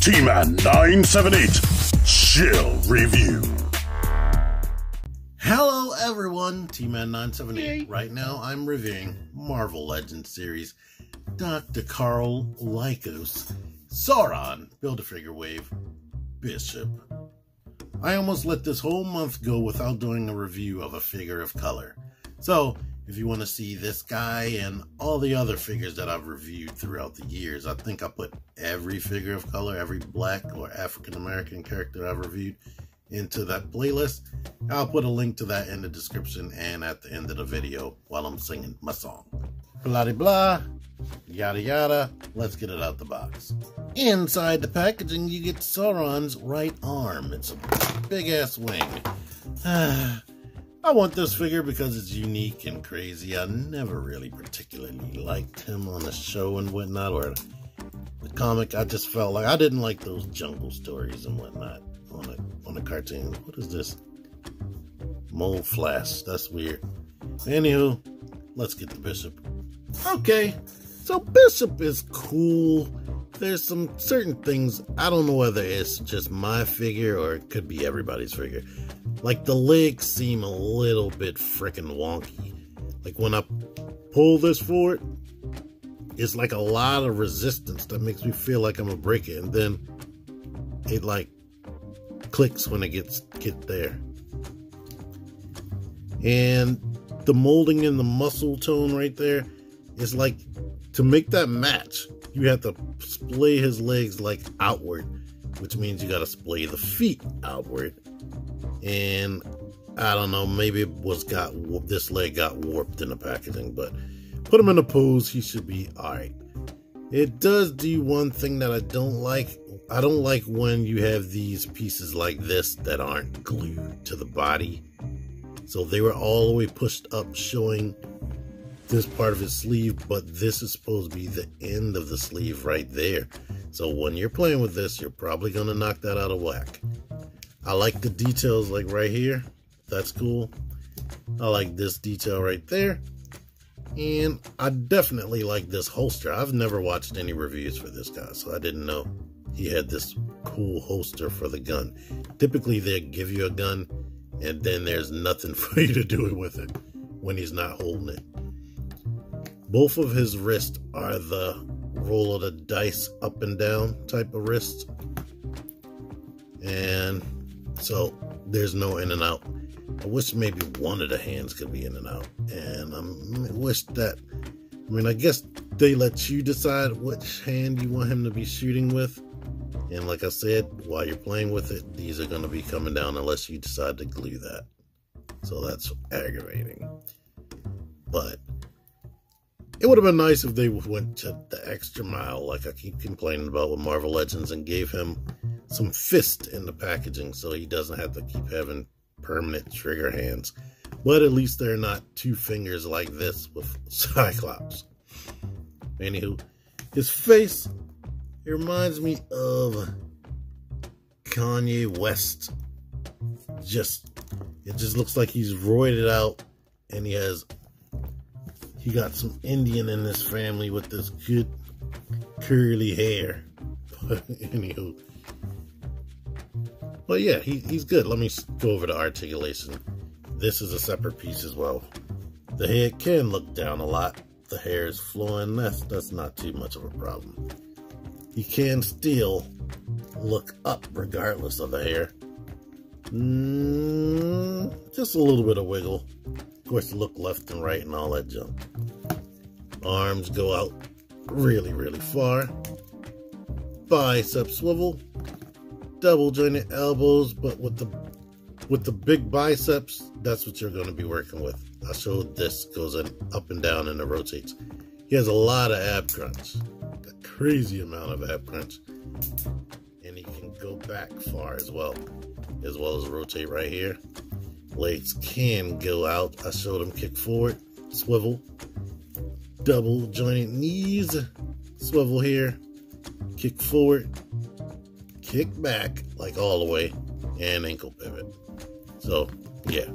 T-Man 978 Chill Review. Hello everyone, T-Man 978. Right now I'm reviewing Marvel Legends series Dr. Carl Lycos Sauron Build-A-Figure Wave Bishop. I almost let this whole month go without doing a review of a figure of color. So, if you want to see this guy and all the other figures that I've reviewed throughout the years, I think I put every figure of color, every black or African American character I've reviewed into that playlist. I'll put a link to that in the description and at the end of the video while I'm singing my song. Blah de blah, yada yada, let's get it out the box. Inside the packaging you get Sauron's right arm. It's a big ass wing. I want this figure because it's unique and crazy. I never really particularly liked him on the show and whatnot, or the comic. I just felt like I didn't like those jungle stories and whatnot on the cartoon. What is this? Mole flash. That's weird. Anywho, let's get the Bishop. Okay, so Bishop is cool. There's some certain things, I don't know whether it's just my figure or it could be everybody's figure. Like the legs seem a little bit freaking wonky. Like when I pull this forward, it's like a lot of resistance that makes me feel like I'm gonna break it, and then it like clicks when it get there. And the molding and the muscle tone right there is like, to make that match, you have to splay his legs like outward, which means you gotta splay the feet outward. And I don't know, maybe this leg got warped in the packaging, but put him in a pose, he should be alright. It does do one thing that I don't like. I don't like when you have these pieces like this that aren't glued to the body. So they were all the way pushed up, showing this part of his sleeve, but this is supposed to be the end of the sleeve right there. So when you're playing with this, you're probably going to knock that out of whack. I like the details like right here. That's cool. I like this detail right there. And I definitely like this holster. I've never watched any reviews for this guy, so I didn't know he had this cool holster for the gun. Typically, they give you a gun, and then there's nothing for you to do with it when he's not holding it. Both of his wrists are the roll of the dice up and down type of wrists. And so there's no in and out. I wish maybe one of the hands could be in and out. And I wish that, I guess they let you decide which hand you want him to be shooting with. And like I said, while you're playing with it, these are going to be coming down unless you decide to glue that. So that's aggravating. But it would have been nice if they went to the extra mile, like I keep complaining about with Marvel Legends, and gave him some fist in the packaging so he doesn't have to keep having permanent trigger hands. But at least they're not two fingers like this with Cyclops. Anywho, his face, it reminds me of Kanye West. It just looks like he's roided out, and he got some Indian in his family with this good curly hair. But anywho. But yeah, he's good. Let me go over the articulation. This is a separate piece as well. The head can look down a lot. The hair is flowing. That's not too much of a problem. He can still look up regardless of the hair. Just a little bit of wiggle. Of course, look left and right and all that junk. Arms go out really, really far. Bicep swivel. Double jointed elbows, but with the big biceps, that's what you're going to be working with. I showed this goes up and down and it rotates. He has a lot of ab crunch, a crazy amount of ab crunch, and he can go back far as well as rotate right here. Legs can go out. I showed him kick forward, swivel, double jointed knees, swivel here, kick forward, kick back, like all the way, and ankle pivot. So, yeah.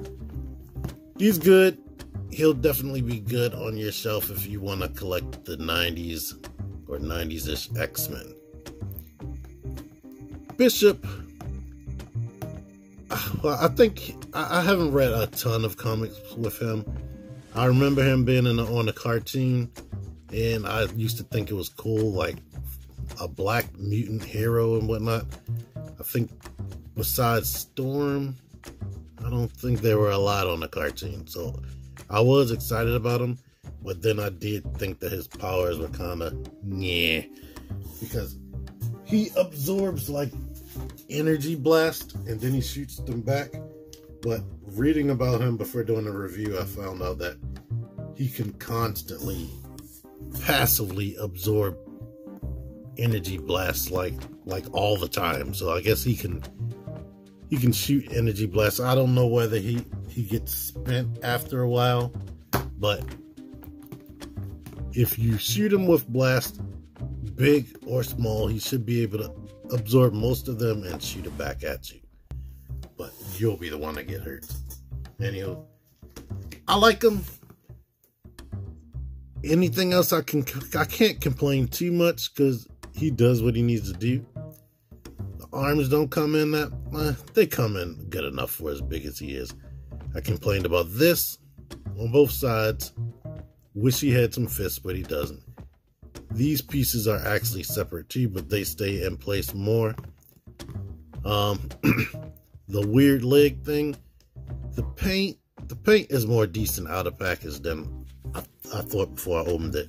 He's good. He'll definitely be good on your shelf if you want to collect the 90s or 90s-ish X-Men. Bishop, well, I think I haven't read a ton of comics with him. I remember him being on a cartoon, and I used to think it was cool, like a black mutant hero and whatnot. I think besides Storm, I don't think there were a lot on the cartoon, so I was excited about him, but then I did think that his powers were kind of yeah, because he absorbs like energy blast and then he shoots them back. But reading about him before doing a review, I found out that he can constantly passively absorb energy blasts like all the time. So I guess he can shoot energy blasts. I don't know whether he gets spent after a while, but if you shoot him with blast, big or small, he should be able to absorb most of them and shoot it back at you. But you'll be the one to get hurt. Anywho, I like him. Anything else I can't complain too much because he does what he needs to do. The arms don't come in that they come in good enough for as big as he is. I complained about this on both sides. Wish he had some fists, but he doesn't. These pieces are actually separate too, but they stay in place more. The weird leg thing, the paint is more decent out of package than I thought before I opened it.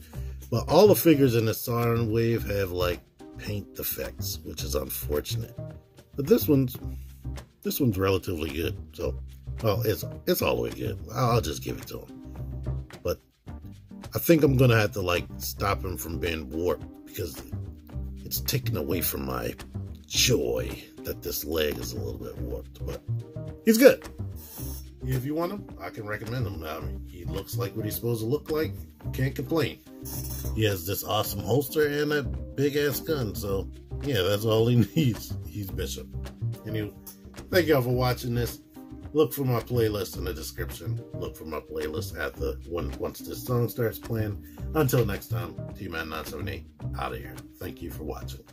But all the figures in the Sauron wave have like paint defects, which is unfortunate. But this one's relatively good. So, well, it's all the way good. I'll just give it to him. But I think I'm gonna have to like stop him from being warped because it's taken away from my joy that this leg is a little bit warped. But he's good. If you want him, I can recommend him. I mean, he looks like what he's supposed to look like. Can't complain. He has this awesome holster and a big ass gun. So yeah, that's all he needs. He's Bishop. Anyway, thank y'all for watching this. Look for my playlist in the description. Look for my playlist at once this song starts playing. Until next time, XMEN978 out of here. Thank you for watching.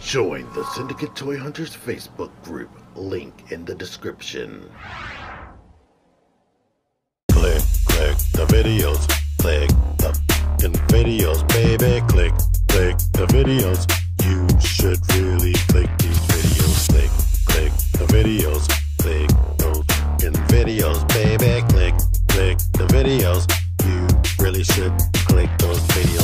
Join the Syndicate Toy Hunters Facebook group. Link in the description. Click the videos. Click the videos, baby. Click the videos. You should really click these videos. Click the videos. Click those videos, baby. Click the videos. You really should click those videos.